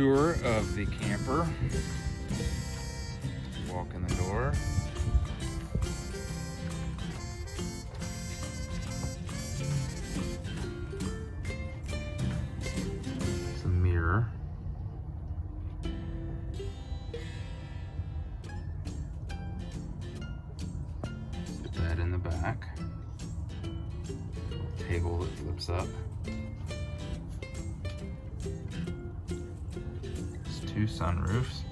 tour of the camper. Walk in the door. It's a mirror. It's the bed in the back. Table that flips up. There's 2 sunroofs.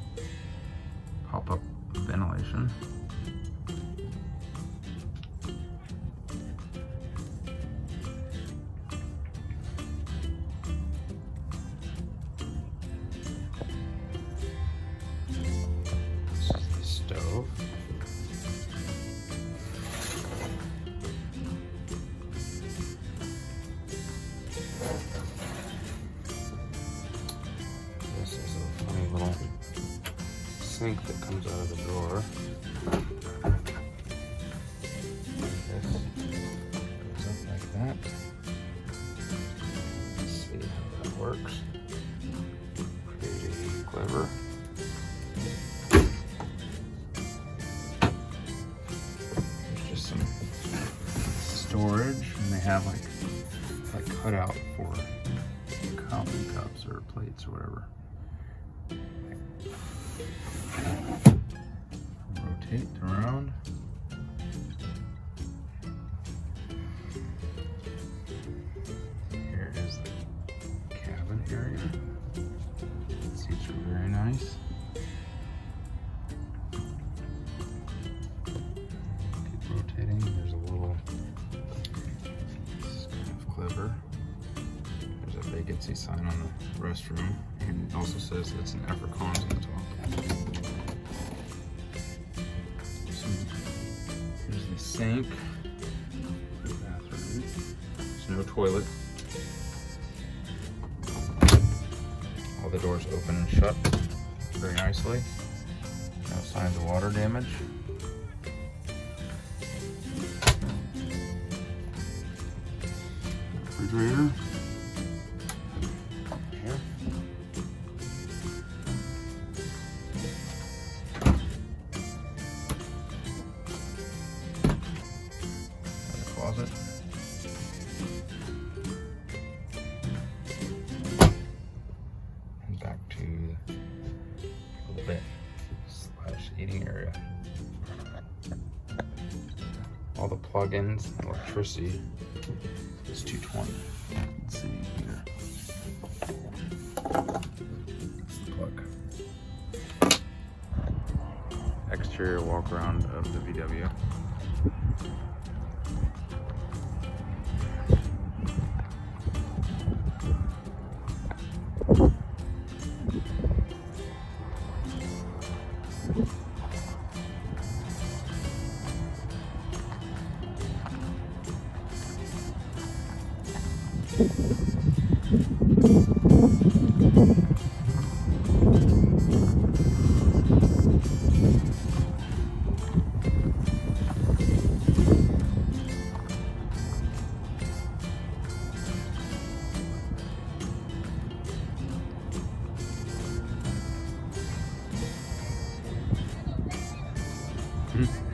Pop-up ventilation. This is the stove. This is a funny little sink that comes out of the drawer. This goes up like that. Let's see how that works. Pretty clever. There's just some storage, and they have like cutout for coffee cups or plates or whatever. Rotate around. Here is the cabin area. Seats are very nice. Keep rotating. There's a little. This is kind of clever. There's a vacancy sign on the restroom, and it also says it's an Afrikaans on the top. Here's the sink for the bathroom. There's no toilet. All the doors open and shut very nicely. No signs of water damage. Refrigerator. Here. Closet. And back to a little bit / eating area. All the plugins, electricity is $220. Let's see here. That's the plug. Exterior walk around of the VW. Mm-hmm.